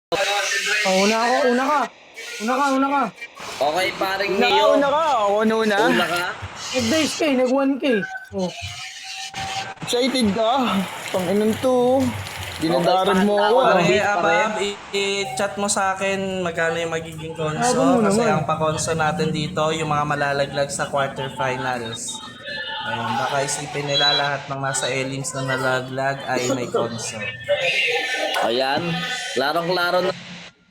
Oh, una ka. Una ka. Okay, paring Neo. Una ka, ako una. Una ka? Nag-days ka eh, nag-1K. Oh. Excited ka? Panginan to. Dinadarag mo ako. Okay, Pare, Abab, i-chat mo sa akin magkano yung magiging Abab konso. mo Kasi naman. ang pa-konso natin dito, yung mga malalaglag sa quarterfinals. Ayun, baka isipin nila lahat ng nasa elims na nalaglag ay may konso. Ayan. Larong-laro na.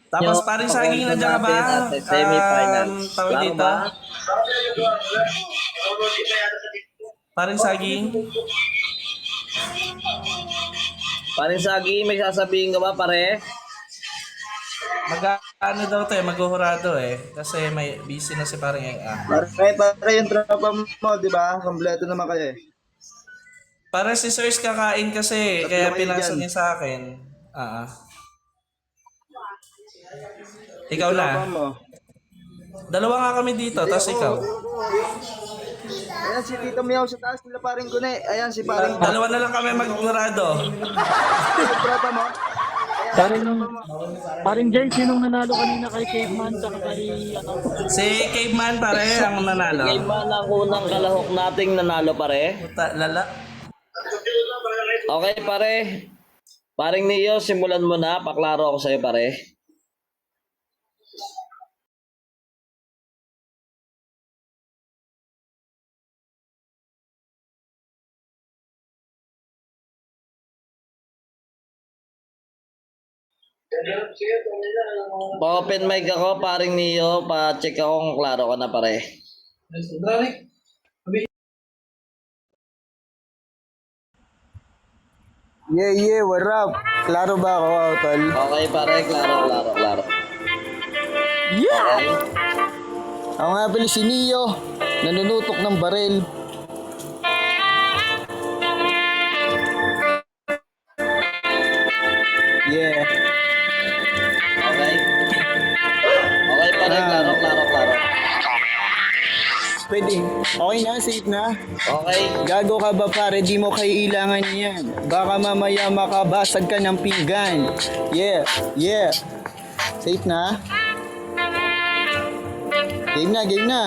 Tapos paring saging, nandiyan ka ba? Semi-finals. Tawag Laro dito. ba? Paring saging. Paring Sagi, may sasabihin ka ba, pare? Mag-ano daw to maghuhurado Kasi may busy na si paring Eng. Pare yung tropa mo, di ba? Kompleto naman kayo eh. Para si Sirs kakain kasi, Tatlo kaya kayo pinasa dyan. niya sa akin. Ikaw na. Tropa mo. Dalawa nga kami dito, tapos ikaw. Ayan si Tito Miao sa taas nila paring ko na eh. Ayan si paring Dalawa na lang kami magmurado. yung tropa mo. Paring Jay, sinong nanalo kanina kay Caveman tsaka kay ano? Si Caveman pare ang nanalo. Game ba ang unang kalahok nating nanalo, pare? Puta, lala. Okay, pare. Paring Neo, simulan mo na. Paklaro ako sa'yo, pare. Pa-open mic ako, paring Neo. Pa-check ako kung klaro ka na, pare. Yeah, what up? Klaro ba ako, tol? Okay, pare. Klaro. Yeah! Okay. Ako nga pala si Neo, nanunutok ng baril. Yeah. Okay. Okay, pare. Klaro. Pwede. Okay na, safe na. Okay. Gago ka ba pare, di mo kailangan yan. Baka mamaya makabasag ka ng pinggan. Yeah. Safe na. Game na.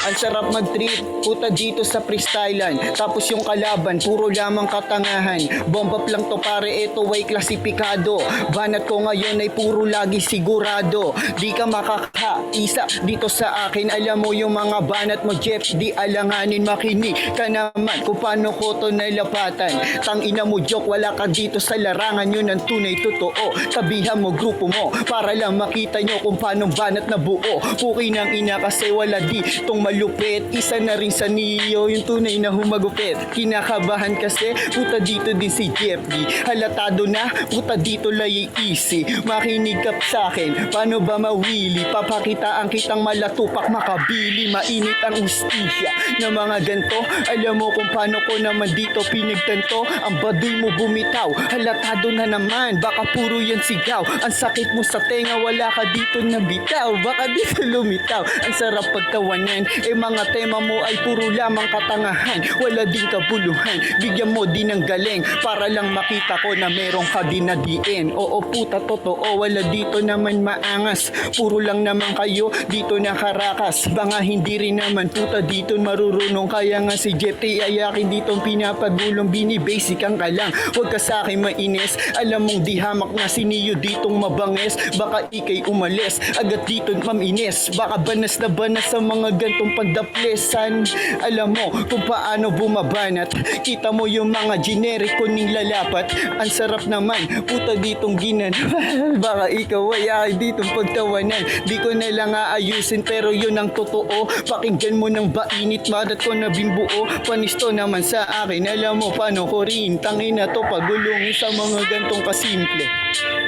Ang sarap mag-trip, puta dito sa freestylean. Tapos yung kalaban, puro lamang katangahan. Bomba lang to pare, ito ay klasipikado. Banat ko ngayon ay puro lagi sigurado. Di ka makakaisa dito sa akin. Alam mo yung mga banat mo Jeff, di alanganin, makinig ka naman kung paano ko to nalapatan. Tangina mo joke, wala ka dito sa larangan. Yun ang tunay totoo. Tabihan mo grupo mo para lang makita nyo kung paano banat na buo. Puki ng ina kasi wala di tong malupit. Isa na rin sa Neo, yung tunay na humagupit. Kinakabahan kasi, puta dito din si Jeff D. Halatado na, puta dito lay easy. Makinig ka sa akin, paano ba mawili? Papakitaan kitang malatupak makabili. Mainit ang ustisya ng mga ganto. Alam mo kung paano ko naman dito pinagtanto. Ang baduy mo bumitaw, halatado na naman. Baka puro yan sigaw. Ang sakit mo sa tenga, wala ka dito nabitaw. Baka dito lumitaw. Ang sarap pagtawanan. Mga tema mo ay puro lamang katangahan. Wala din kabuluhan. Bigyan mo din ng galing para lang makita ko na meron ka din na diin. Oo puta totoo, wala dito naman maangas. Puro lang naman kayo dito nakarakas. Banga hindi rin naman puta dito marurunong. Kaya nga si Jetty ay akin dito pinapagulong. Binibasic ang kalang. Huwag ka sa akin mainis. Alam mong di hamak na si Neo ditong mabanges. Baka ikay umalis agad dito maminis. Baka banas na banas sa mga gantong pagdaplesan. Alam mo kung paano bumabanat. Kita mo yung mga generic ko ning lalapat. Ang sarap naman puta ditong ginan. Baka ikaw ay akin ditong pagtawanan. Di ko na lang aayusin pero yun ang totoo. Pakinggan mo ng bainit madat ko na bimbuo. Panisto naman sa akin. Alam mo paano ko rin tangin na to pagulungin sa mga gantong kasimple.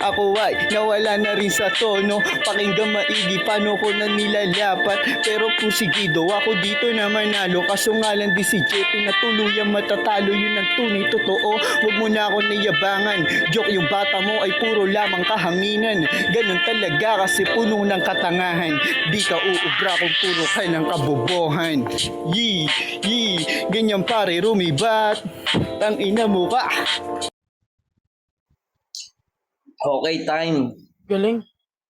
Ako ay nawala na rin sa tono. Pakinggan maigi paano ko na nilalapat. Pero pusigido ako dito na manalo. Kaso nga lang di si JP na tuluyang matatalo. Yun ang tunay totoo, huwag mo na ako niyabangan. Joke, yung bata mo ay puro lamang kahanginan. Ganun talaga kasi puno ng katangahan. Di ka uubra kung puro ka ng kabobohan. Yee, ganyan pare rumibat. Tangina mo ka. Okay, time. Galing.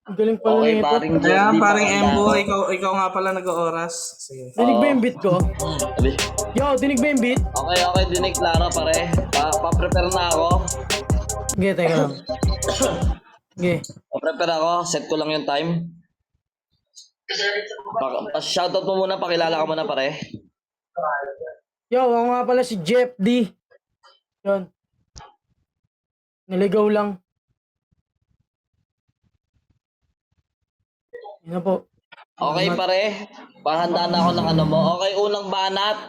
Ang galing pala Okay, nito. paring Kaya Jeff D, paring pakandaan. Embo, ikaw nga pala nag-oras. Sige. Dinig ba yung beat ko? Sabi, Yo, dinig ba yung beat? Okay, dinig, Clara, pare. Pa-prepare na ako. Sige, teka lang. Sige. Pa-prepare ako, set ko lang yung time. Shoutout mo muna, pakilala ka muna, pare. Yo, ako nga pala si Jeff D. Yun. Naligaw lang. Yun na po. Okay, pare. Pahanda na ako ng ano mo. Okay, unang banat.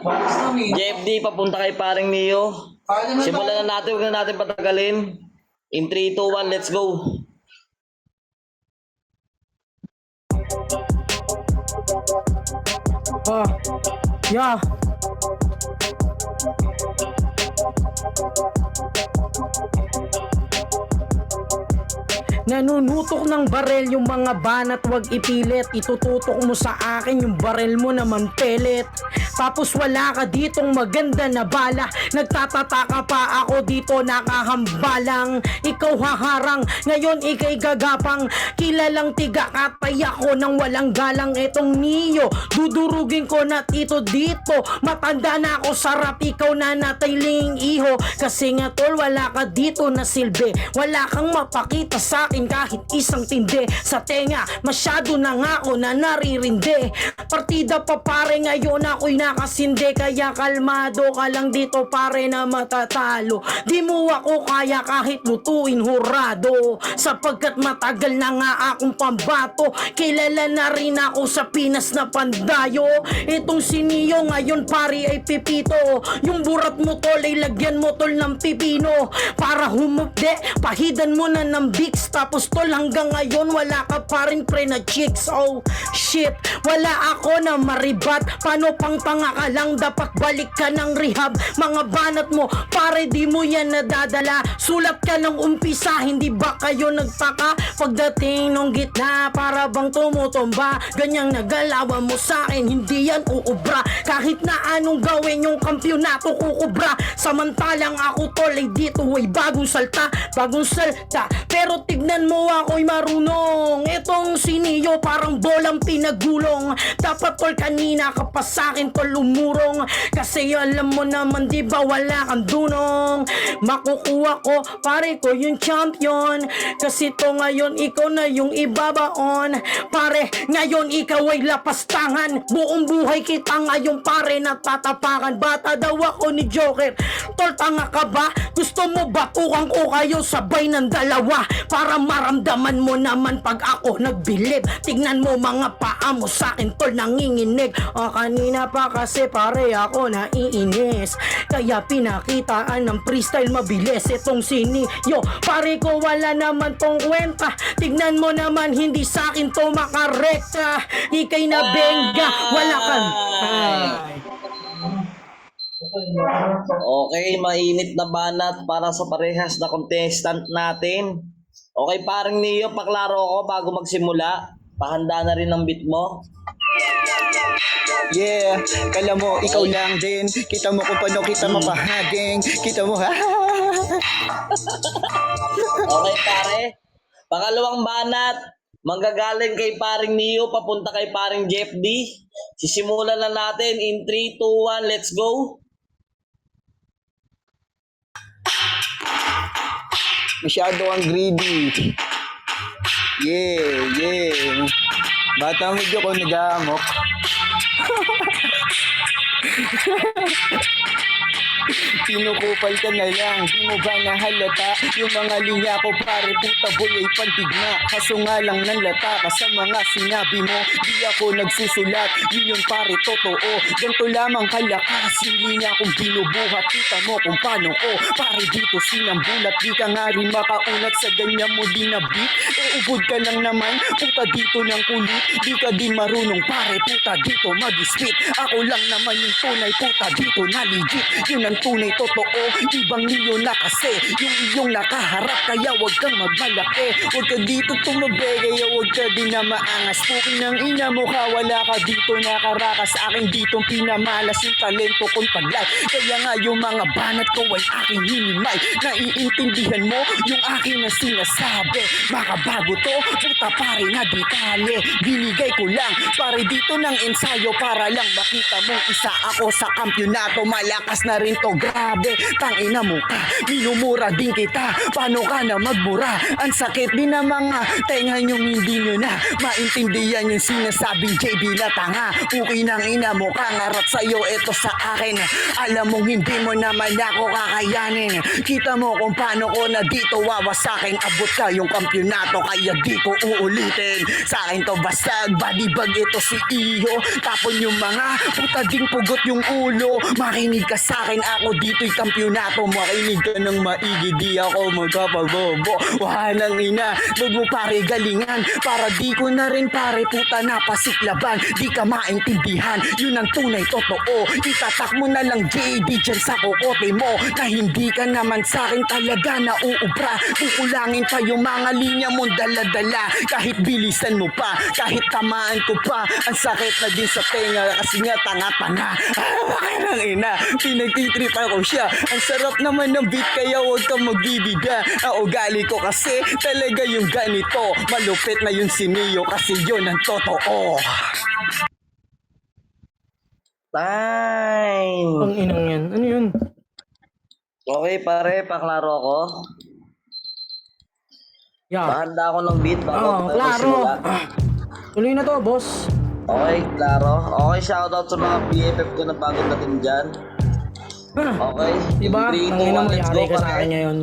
Jeff D, papunta kay paring Neo. Simulan na natin, huwag na natin patagalin. In 3, 2, 1, let's go. Yeah. Nanunutok ng barel yung mga banat, wag ipilit. Itututok mo sa akin yung barel mo naman pelet. Tapos wala ka ditong maganda na bala. Nagtatataka pa ako dito nakahambalang. Ikaw haharang, ngayon ikay gagapang. Kilalang tiga katay ako ng walang galang. Etong Neo, dudurugin ko na ito dito. Matanda na ako, sarap ikaw na natayling iho. Kasi nga tol, wala ka dito na silbi. Wala kang mapakita sa akin kahit isang tindi. Sa tenga, masyado na nga ako na naririndi. Partida pa pare, ngayon ako'y nakasindi. Kaya kalmado ka lang dito pare na matatalo. Di mo ako kaya kahit lutuin hurado. Sapagkat matagal na nga akong pambato. Kilala na rin ako sa Pinas na pandayo. Itong si Neo ngayon pare ay pipito. Yung burat mo tol ay lagyan mo tol ng pipino. Para humupde, pahidan mo na ng Vicks. Tapos tol hanggang ngayon wala ka pa rin pre na chicks. Oh shit, wala ako na maribat. Paano pang tanga ka lang, dapat balik ka ng rehab. Mga banat mo pare di mo yan nadadala. Sulat ka ng umpisa, hindi ba kayo nagtaka? Pagdating nung gitna para bang tumutumba. Ganyang nagalawan mo sa akin, hindi yan uubra. Kahit na anong gawin yung kampyonato kukubra. Samantalang ako tol ay dito ay bagong salta. Pero tignan mo ako'y marunong. Etong si Neo parang bolang pinagulong. Dapat tol kanina ka pa sa'kin tol umurong. Kasi alam mo naman di ba wala kang dunong. Makukuha ko pare ko yung champion. Kasi to ngayon ikaw na yung ibabaon. Pare ngayon ikaw ay lapastangan. Buong buhay kita ngayon pare natatapakan. Bata daw ako ni Joker. Tol tanga ka ba? Gusto mo ba ukang o kayo sabay ng dalawa? Para maramdaman mo naman pag ako nagbilib. Tignan mo mga paa mo sa'kin tol nanginginig. Kanina pa kasi pare ako naiinis. Kaya pinakitaan ng freestyle mabilis. Itong sini yo pare ko wala naman tong kwenta. Tignan mo naman hindi sa'kin to makarekta. Ikay na benga. Wala kang Okay, mainit na banat para sa parehas na contestant natin. Okay, parang Neo, paklaro ako bago magsimula. Pahanda na rin ang beat mo. Yeah, kala mo ikaw lang din. Kita mo kung paano kita mapahaging. Kita mo ha. Okay, pare. Pangalawang banat. Manggagaling kay paring Neo, papunta kay paring Jeff D. Sisimulan na natin in 3, 2, 1, let's go. Masyado ang greedy. Yeah. Batang medyo ko nag-aamok. Kinukupal ka na lang, di mo ba nahalata? Yung mga linya ko pare puta boy ay pantigma. Kaso nga lang nanlata ka sa mga sinabi mo. Di ako nagsusulat, yun yung pare totoo. Ganto lamang kalakas yung linya kong binubuhat. Kita mo kung paano ko pare dito sinambulat. Di ka nga rin makaunat sa ganyan mo di na beat. Ubod ka lang naman, puta dito ng kulit. Di ka di marunong pare puta dito mag-spit. Ako lang naman yung tunay puta dito na legit. Yun ang tunay totoo, ibang niyo na kasi yung iyong nakaharap. Kaya wag kang magmalaki, wag ka dito tumabi. Kaya wag ka din na maangas. Puking ng ina mo ka, wala ka dito nakarakas. Sa akin ditong pinamalas yung talento kong taglay. Kaya nga yung mga banat ko ay aking hinimay. Naiintindihan mo yung aking na sinasabi. Makabago to, puta pare na detalye. Binigay ko lang pare dito ng ensayo para lang makita mong isa ako sa kampyonato. Malakas na rin to, grabe. Tangina mo ka, minumura din kita. Paano ka na magmura? Ang sakit din ng mga tenga nyo, hindi nyo na maintindihan yung sinasabing JB na tanga. Puki ng ina mo ka, ngarap sa'yo ito sa akin. Alam mong hindi mo naman ako kakayanin. Kita mo kung paano ko na dito wawasakin. Abot ka yung kampyonato kaya di ko uulitin. Sa akin to basag, badibag ito si Iyo. Tapon yung mga puta ding pugot yung ulo. Makinig ka sa akin, ako dito'y kampyonato. Makinig ka ng maigi, di ako magkapabobo. Wahanang ina, wag mo pare galingan. Para di ko na rin pare puta napasiklaban. Di ka maintindihan, yun ang tunay totoo. Itatak mo na lang JD dyan sa kokote mo. Na hindi ka naman sa akin talaga na uubra. Kukulangin pa yung mga linya mong dala-dala. Kahit bilisan mo pa, kahit tamaan ko pa. Ang sakit na din sa tenga kasi nga tanga-tanga. Bakit ang ina, pinagtitrip ako siya. Ang sarap naman ng beat kaya huwag kang magbibida. Ang ugali ko kasi talaga yung ganito. Malupit na yung siniyo kasi yun ang totoo. Time! Ang inang yan. Ano yun? Okay pare, paklaro ako. Yeah. Pahanda ako ng beat bago Oh, tayo klaro. magsimula. Tuloy na to, boss. Okay, klaro. Okay, shoutout sa mga BFF ko na bagong dating dyan. Okay, Diba? 3, 2, Ang ina mo, 1, let's yari go ka sa pare. akin ngayon.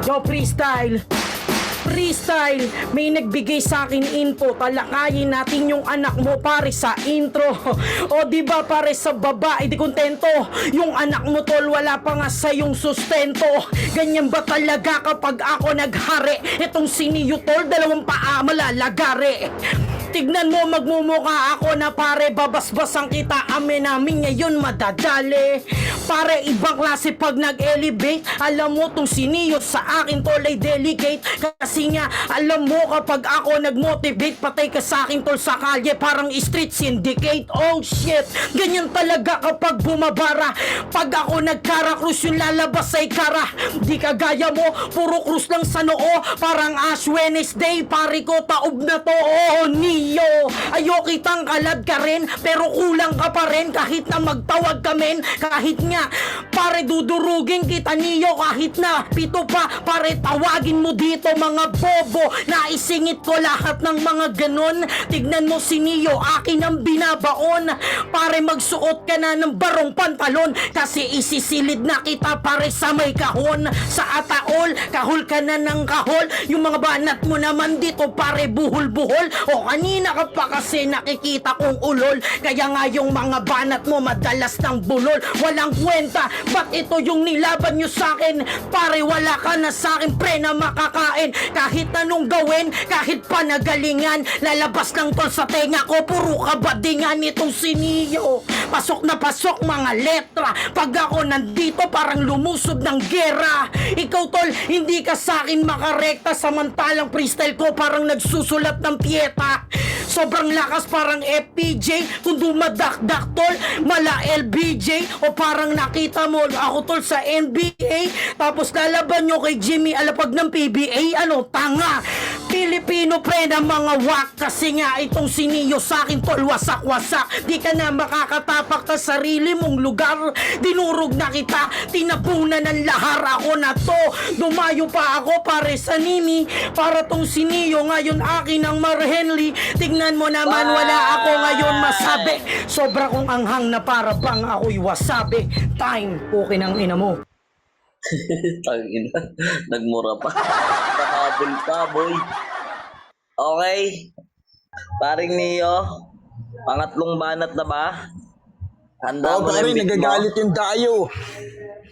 Yo, freestyle! Freestyle! May nagbigay sa akin info. Talakayin natin yung anak mo pare sa intro. O diba pare sa babae di kontento? Yung anak mo tol wala pa nga sa yung sustento. Ganyan ba talaga kapag ako naghari? Itong siniyo tol dalawang paa malalagari. Tignan mo magmumukha ako na pare babasbasan kita amin ngayon madadali. Pare ibang klase pag nag-elevate. Alam mo tong siniyo sa akin tol ay delicate. Kasi nga alam mo kapag ako nag-motivate patay ka sa akin tol sa kalye parang street syndicate. Oh shit, ganyan talaga kapag bumabara. Pag ako nagkara-cruise yung lalabas ay kara. Di kagaya mo, puro cruise lang sa noo. Parang Ash Wednesday, pare ko taob na to. Oh Neo, ayo kitang kalad ka rin pero kulang ka pa rin kahit na magtawag kamen. Kahit nga pare dudurugin kita Neo kahit na pito pa pare tawagin mo dito mga bobo. Naisingit ko lahat ng mga ganon. Tignan mo si Neo, akin ang binabaon. Pare magsuot ka na ng barong pantalon kasi isisilid na kita pare sa may kahon. Sa ataol, kahol ka na ng kahol. Yung mga banat mo naman dito pare buhol-buhol. O kanina ka pa kasi nakikita kong ulol. Kaya nga yung mga banat mo madalas ng bulol. Walang kwenta, ba't ito yung nilaban nyo sa akin? Pare wala ka na sa akin pre na makakain. Kahit anong gawin, kahit panagalingan, lalabas lang tol sa tenga ko. Puro kabadingan itong siniyo. Pasok na pasok mga letra. Pag ako nandito parang lumusob ng gera. Ikaw tol, hindi ka sa akin makarekta. Samantalang freestyle ko parang nagsusulat ng piyeta. Sobrang lakas parang FPJ. Kung dumadakdak tol, mala LBJ. O parang nakita mo ako tol sa NBA. Tapos lalaban nyo kay Jimmy Alapag ng PBA. Ano, tanga. Pilipino pre na mga wak. Kasi nga itong siniyo sa akin tol, wasak-wasak. Di ka na makakatapak sa sarili mong lugar. Dinurog na kita, tinapunan ng lahar. Ako na to, dumayo pa ako pare sa nimi. Para tong siniyo ngayon akin ang marhenli. Tignan mo naman wala ako ngayon masabi. Sobra kong anghang na para bang ako'y wasabi. Time, okay ng ina mo. Tangina, nagmura pa. Nakahabol pa, boy. Okay. Paring Neo, pangatlong banat na ba? Handa mo na pare, yung beat mo? nagagalit yung dayo.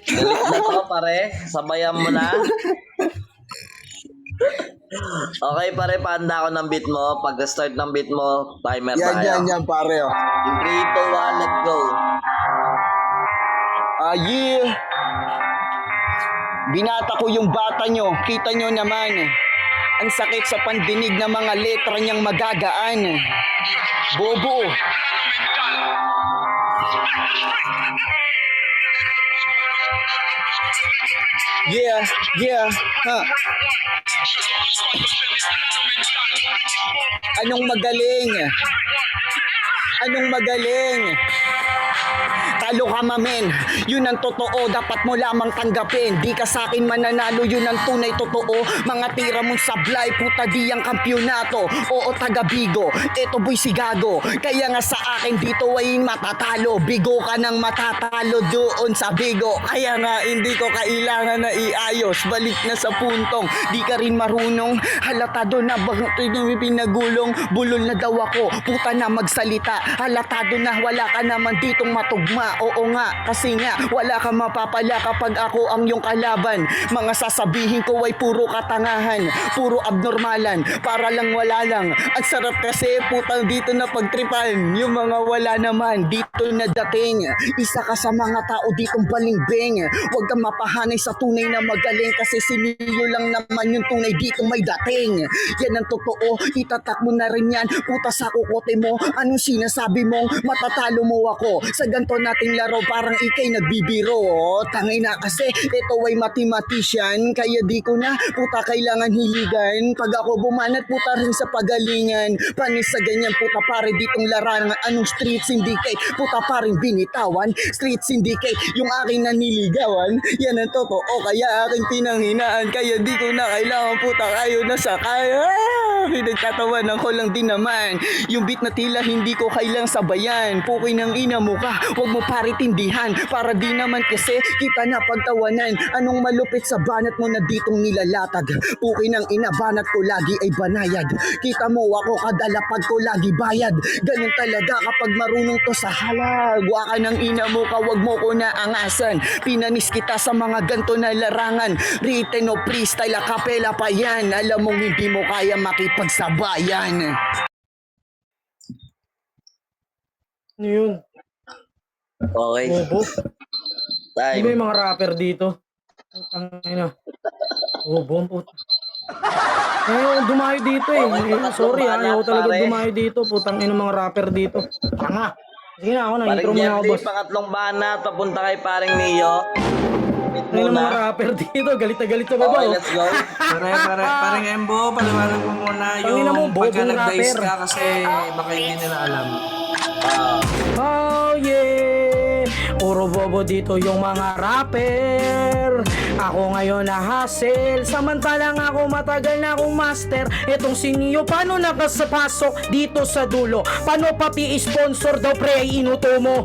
Galit na to, pare. Sabayan mo na. Okay, pare, pahanda ako ng beat mo. Pag-start ng beat mo, timer tayo. Yan, pare. Oh. In 3, 2, 1, let's go. Yeah. Binata ko yung bata nyo. Kita nyo naman. Ang sakit sa pandinig ng mga letra niyang magagaan. Bobo. Yeah, ha. Anong magaling? Talo ka mamen, yun ang totoo, dapat mo lamang tanggapin. Di ka sa akin mananalo, yun ang tunay totoo. Mga tira mong sablay, puta di ang kampyonato. Oo, taga Bigo, eto boy si Gago. Kaya nga sa akin dito ay matatalo. Bigo ka nang matatalo doon sa Bigo. Kaya nga hindi ko kailangan na iayos. Balik na sa puntong, di ka rin marunong. Halatado na bakit pinagulong. Bulol na daw ako, puta na magsalita. Halatado na wala ka naman ditong matugma. Oo nga, kasi nga wala kang mapapala kapag ako ang iyong kalaban. Mga sasabihin ko ay puro katangahan, puro abnormalan, para lang wala lang. Ang sarap kasi putang dito na pagtripan. Yung mga wala naman dito na dating. Isa ka sa mga tao ditong balingbeng. Huwag kang mapahanay sa tunay na magaling, kasi siniyo lang naman yung tunay dito may dating. Yan ang totoo, itatak mo na rin yan. Puta sa kukote mo, anong sinasabi mo? Matatalo mo ako sa ganto nating laro, parang ikay nagbibiro. Oh, tangay na kasi ito ay mathematician, kaya di ko na puta kailangan hiligan. Pag ako bumanat puta rin sa pagalingan. Panis sa ganyan puta pare ditong larangan. Anong street syndicate? Puta paring binitawan. Street syndicate yung aking naniligawan. Yan ang totoo, kaya aking pinanghinaan. Kaya di ko na kailangan puta kayo na sa kaya. Pinagtatawanan ko lang din naman. Yung beat na tila hindi ko kailang sabayan. Pukoy ng ina mo ka, huwag mo paritindihan. Para di naman kasi kita na pagtawanan. Anong malupit sa banat mo na ditong nilalatag? Pukoy ng ina, banat ko lagi ay banayad. Kita mo ako kadalapag ko lagi bayad. Ganun talaga kapag marunong to sa halag. Waka ng ina mo ka, huwag mo ko naangasan. Pinanis kita sa mga ganto na larangan. Written o freestyle, acapella pa yan. Alam mong hindi mo kaya makipagsabayan. Ano yun? Okay. Bobo. Hindi ba Time. yung mga rapper dito? Putang ina. Bobo ang puta. Ayaw dumayo dito eh. Sorry ha, ayaw talaga pare. dumayo dito. Putang ina mga rapper dito. Tanga. Sige na ako, Paring na-intro muna ako Jeff, boss. pangatlong banat, papunta kay paring Neo. Beat Ano yung mga muna. rapper dito? Galit na galit sa baba. Okay, Oh. let's go. Parang Embo, paliwanag mo muna Tangina mo, yung pagka bobong nag-dice rapper. ka kasi baka hindi nila alam. Oh yeah! Puro bobo dito yung mga rapper. Ako ngayon na hustle, samantalang ako matagal na akong master. Etong sinyo, paano nakasapasok dito sa dulo? Paano pati sponsor daw pre ay inuto mo?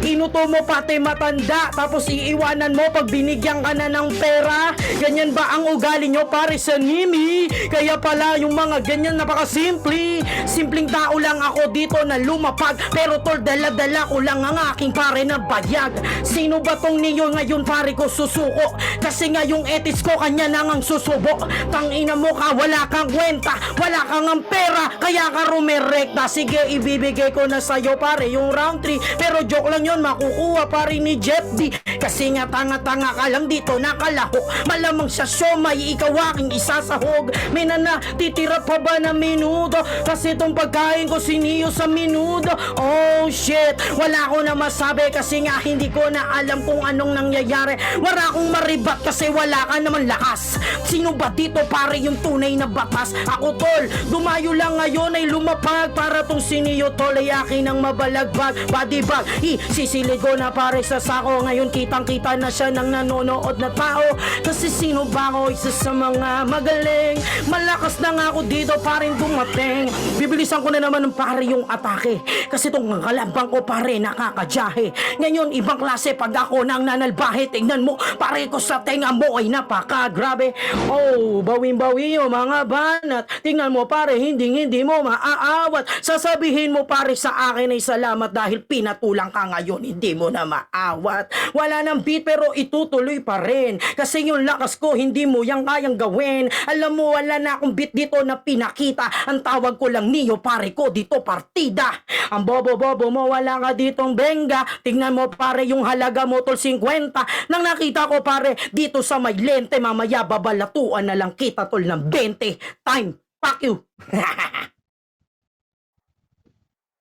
Inuto mo pati matanda, tapos iiwanan mo pag binigyan ka na ng pera. Ganyan ba ang ugali nyo pare sa Nimi? Kaya pala yung mga ganyan napakasimple. Simpleng tao lang ako dito na lumapag, pero tol dala-dala ko lang ang aking pare na bayag. Sino ba tong niyo ngayon pare ko susuko? Kasi nga yung etis ko kanya nang ang susubo. Tangina mo ka, wala kang kwenta, wala kang ang pera, kaya ka rumerekta. Sige, ibibigay ko na sa'yo pare yung round 3, pero joke lang yun, makukuha pare ni Jeff D. Kasi nga tanga-tanga ka lang dito nakalahok. Malamang sa show may ikaw aking isasahog. May titira pa ba na minuto? Kasi itong pagkain ko siniyo sa minuto. Oh shit, wala ko na masabi kasi kasi nga hindi ko na alam kung anong nangyayari. Wala akong maribat kasi wala ka naman lakas. Sino ba dito pare yung tunay na batas? Ako tol, dumayo lang ngayon ay lumapag para tong siniyo tol ay akin ang mabalagbag. Body bag, sisiligo na pare sa sako. Ngayon kitang kita na siya ng nanonood na tao. Kasi sino ba ako? Isa sa mga magaling. Malakas na nga ako dito pare dumating. Bibilisan ko na naman ng pare yung atake. Kasi tong kalabang ko pare nakakadyahe. Ngayon ibang klase pag ako nang nanalbahe. Tingnan mo pare ko sa tenga mo ay napakagrabe. Oh, bawing-bawi yung mga banat. Tingnan mo pare hindi mo maaawat. Sasabihin mo pare sa akin ay salamat dahil pinatulang ka ngayon hindi mo na maawat. Wala nang beat pero itutuloy pa rin. Kasi yung lakas ko hindi mo yang kayang gawin. Alam mo wala na akong beat dito na pinakita. Ang tawag ko lang niyo pare ko dito partida. Ang bobo-bobo mo wala ka ditong benga. Tingnan mo pare yung halaga mo tol 50. Nang nakita ko pare dito sa may lente mamaya babalatuan na lang kita tol ng 20. Time. Fuck you.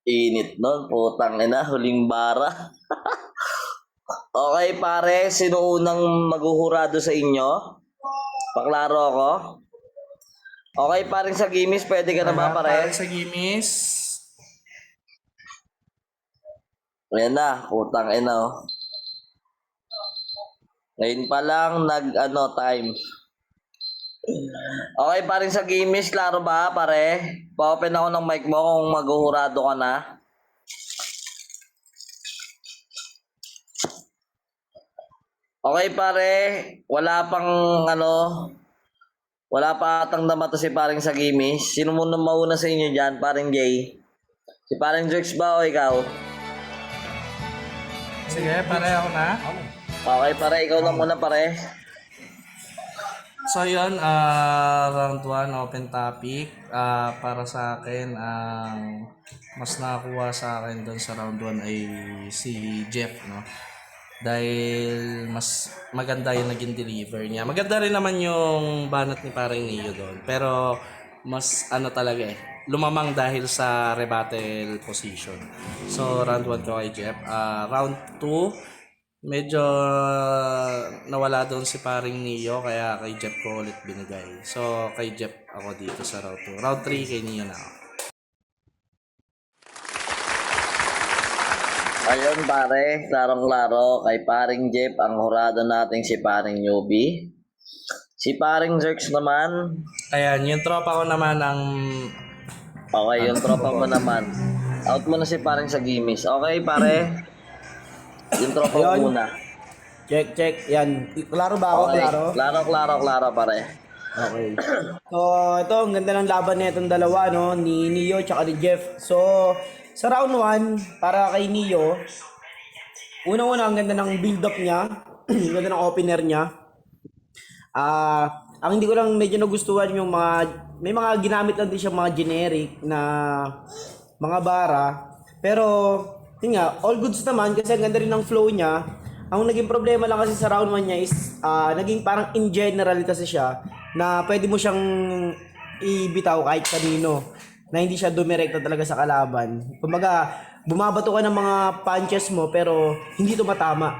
Init nun, putang ina, huling bara. Okay pare, sino unang maghuhurado sa inyo? Paklaro ako. Okay paring sa gimis, pwede ka na ba pare? Para sa Gimis. Ayan na, putang ina oh. Ngayon pa lang time. Okay paring sa gimis, klaro ba pare? Pa-open ako ng mic mo kung maghuhurado ka na. Okay pare, wala pa atang damato si paring sa gimis. Sino muna mauna sa inyo dyan, paring Jay? Si paring Jerks ba o ikaw? Sige, pare ako na. Okay pare, ikaw lang muna pare. So yun, round 1, open topic. Para sa akin, ang mas nakakuha sa akin doon sa round 1 ay si Jeff, no? Dahil mas maganda yung naging deliver niya. Maganda rin naman yung banat ni parang Neo doon. Pero mas talaga lumamang dahil sa rebuttal position. So round 1 ko kay Jeff. Round 2, medyo nawala doon si paring Neo kaya kay Jeff ko ulit binigay. So kay Jeff ako dito sa round 2. Round 3 kay Neo na ako. Ayun pare, klarong-klaro kay paring Jeff ang hurado natin si paring Newbie. Si paring Jerks naman, Ayan, yung tropa ko naman ang okay yung tropa mo naman. Out mo na si paring sa gimis. Okay pare, yung tropa mo Ayun. muna. Check. Yan. Klaro ba ako? Okay, Klaro? klaro pare. Okay. So, ito, ang ganda ng laban na itong dalawa, no? Ni Neo tsaka ni Jeff. So, sa round 1, para kay Neo, unang-una, ang ganda ng build-up niya. Ang ganda ng opener niya. Ang hindi ko lang medyo nagustuhan yung may mga ginamit lang din siya mga generic na mga bara. Pero, yun nga, all goods naman kasi ang ganda rin ng flow niya. Ang naging problema lang kasi sa round 1 niya is, naging parang in general kasi siya na pwede mo siyang ibitaw kahit kanino na hindi siya dumirekta talaga sa kalaban. Kumbaga, bumabato ka ng mga punches mo pero hindi tumatama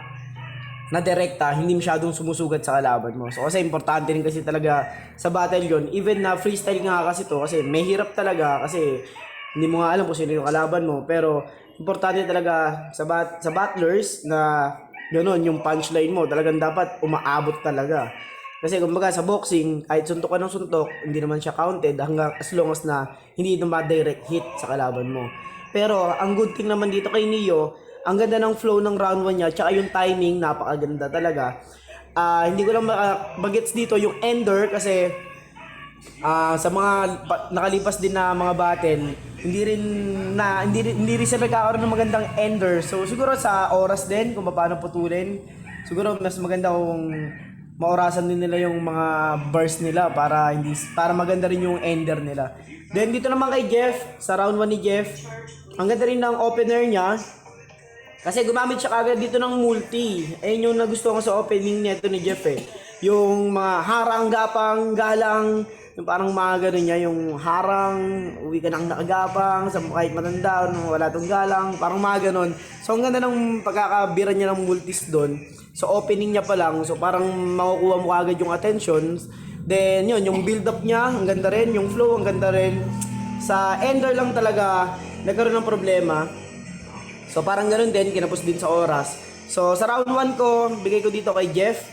na direkta, hindi masyadong sumusugat sa kalaban mo. So kasi importante rin kasi talaga sa battle yun, even na freestyle nga kasi to, kasi may hirap talaga kasi hindi mo nga alam kung sino yung kalaban mo, pero importante talaga sa battlers na gano'n yung punchline mo, talagang dapat umaabot talaga. Kasi kumbaga sa boxing, kahit suntok ka ng suntok, hindi naman siya counted hanggang as long as na hindi ito ma-direct hit sa kalaban mo. Pero ang good thing naman dito kay Neo, ang ganda ng flow ng round 1 niya, tsaka yung timing, napakaganda talaga. Hindi ko lang bagets dito yung ender kasi sa mga nakalipas din na mga battle, hindi rin siya nagkakaroon ng magandang ender. So siguro sa oras din kung paano putulin, siguro mas maganda kung maorasan din nila yung mga burst nila para maganda rin yung ender nila. Then dito naman kay Jeff, sa round 1 ni Jeff, ang ganda rin ng opener niya. Kasi gumamit siya kagad dito ng multi. Ayun yung nagustuhan ko sa opening nito ni Jeff eh. Yung mga harang, gapang, galang, Yung parang mga ganun niya, yung harang, uwi ka nang nakagapang, sa kahit matanda, wala tong galang, parang mga ganun. So ang ganda ng pagkakabira niya ng multis doon. So opening niya pa lang, so parang makukuha mo agad yung attention. Then yun, yung build up niya, ang ganda rin, yung flow, ang ganda rin. Sa ender lang talaga, nagkaroon ng problema. So parang ganun din, kinapos din sa oras. So sa round 1 ko, bigay ko dito kay Jeff.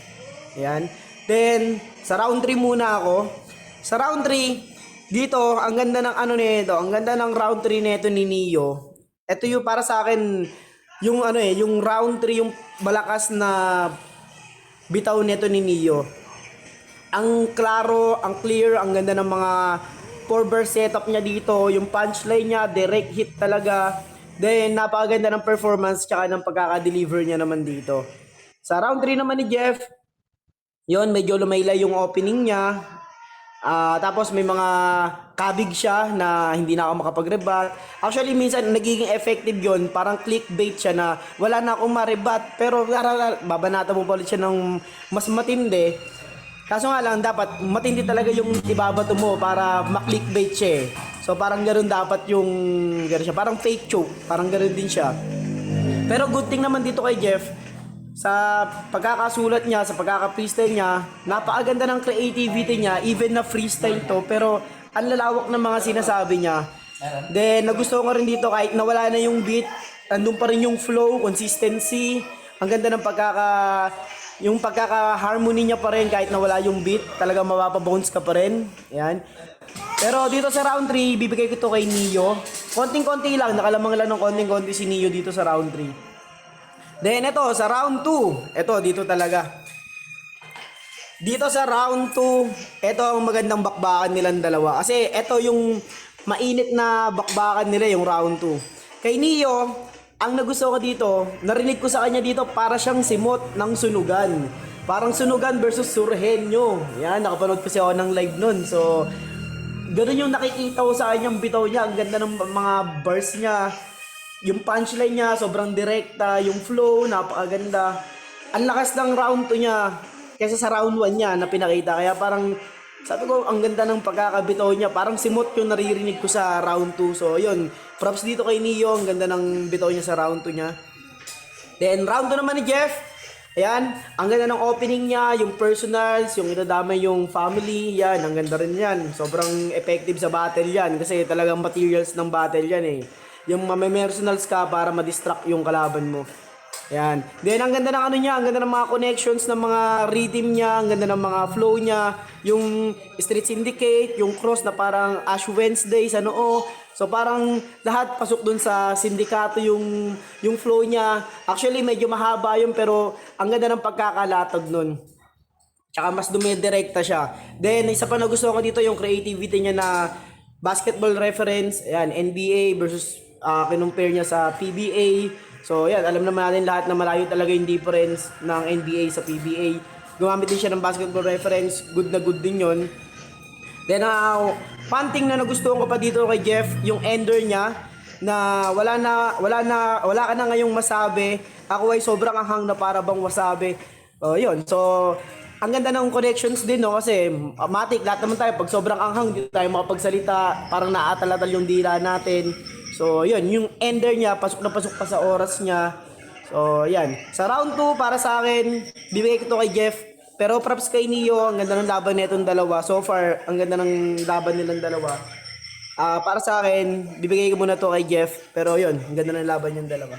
Ayan. Then, sa round 3 muna ako. Sa round 3, dito, ang ganda ng ano nito, ang ganda ng round 3 nito ni Neo. Ito yung para sa akin, yung ano yung round 3, yung malakas na bitaw nito ni Neo. Ang klaro, ang clear, ang ganda ng mga 4-verse setup niya dito, yung punchline niya, direct hit talaga. Then, napakaganda ng performance tsaka ng pagkaka-deliver niya naman dito. Sa round 3 naman ni Jeff, yon medyo lumaylay yung opening niya. Tapos may mga kabig siya na hindi na ako makapag-rebat. Actually, minsan nagiging effective yon, parang clickbait siya na wala na akong ma-rebat. Pero babanata mo pa ulit siya ng mas matindi. Kaso nga lang, dapat matindi talaga yung ibabato mo para ma-clickbait siya eh. So parang ganoon dapat yung ganoon siya. Parang fake choke. Parang ganoon din siya. Pero good thing naman dito kay Jeff, sa pagkakasulat niya, sa pagkaka-freestyle niya, napakaganda ng creativity niya, even na freestyle to, pero ang lalawak ng mga sinasabi niya. Then, nagustuhan ko rin dito kahit nawala na yung beat, andun pa rin yung flow, consistency, ang ganda ng yung pagkaka-harmony niya pa rin kahit nawala yung beat, talagang mapapabounce ka pa rin. Yan. Pero dito sa round 3, bibigay ko to kay Neo. Konting-konti lang, nakalamang lang ng konting-konti si Neo dito sa round 3. Then ito, sa round 2, ito dito talaga. Dito sa round 2, ito ang magandang bakbakan nilang dalawa. Kasi ito yung mainit na bakbakan nila yung round 2. Kay Neo, ang nagustuhan ko dito, narinig ko sa kanya dito para siyang simot ng sunugan. Parang sunugan versus Surhenyo. Yan, nakapanood kasi ako ng live nun. So, ganun yung nakikita ko sa kanyang bitaw niya. Ang ganda ng mga bars niya. Yung punchline niya, sobrang direkta. Yung flow, napakaganda. Ang lakas ng round 2 niya kaysa sa round 1 niya na pinakita. Kaya parang, sabi ko, ang ganda ng pagkakabitaw niya. Parang simot yung naririnig ko sa round 2. So, yun. Props dito kay Neo. Ang ganda ng bitaw niya sa round 2 niya. Then, round 2 naman ni Jeff. Ayan. Ang ganda ng opening niya. Yung personals, yung inadamay yung family. Yan. Ang ganda rin yan. Sobrang effective sa battle yan. Kasi talagang materials ng battle yan eh. Yung personals ka para ma-distract yung kalaban mo. Yan. Then, ang ganda ng ano niya, ang ganda ng mga connections ng mga rhythm niya, ang ganda ng mga flow niya, yung Street Syndicate, yung cross na parang Ash Wednesday sa noo. So, parang lahat pasok dun sa sindikato yung flow niya. Actually, medyo mahaba yun, pero ang ganda ng pagkakalatag nun. Tsaka mas dumidirekta siya. Then, isa pa na gusto ko dito yung creativity niya na basketball reference. Ayan, NBA versus kinumpare niya sa PBA. So, yan, alam naman natin lahat na malayo talaga yung difference ng NBA sa PBA. Gumamit din siya ng basketball reference, good na good din yon. Then, panting na nagustuhan ko pa dito kay Jeff, yung ender niya, na wala ka na ngayong masabi. Ako ay sobrang anghang na para bang wasabi. Yun, so, ang ganda ng connections din, no? Kasi, matik, lahat naman tayo, pag sobrang anghang, hindi tayo makapagsalita, parang naatalatal yung dila natin. So, yun, yung ender niya, pasok na pasok pa sa oras niya. So, yan. Sa round 2, para sa akin, bibigay ko to kay Jeff. Pero props kay Neo, ang ganda ng laban nitong dalawa. So far, ang ganda ng laban nilang dalawa. Para sa akin, bibigay ko muna to kay Jeff. Pero yun, ang ganda ng laban yung dalawa.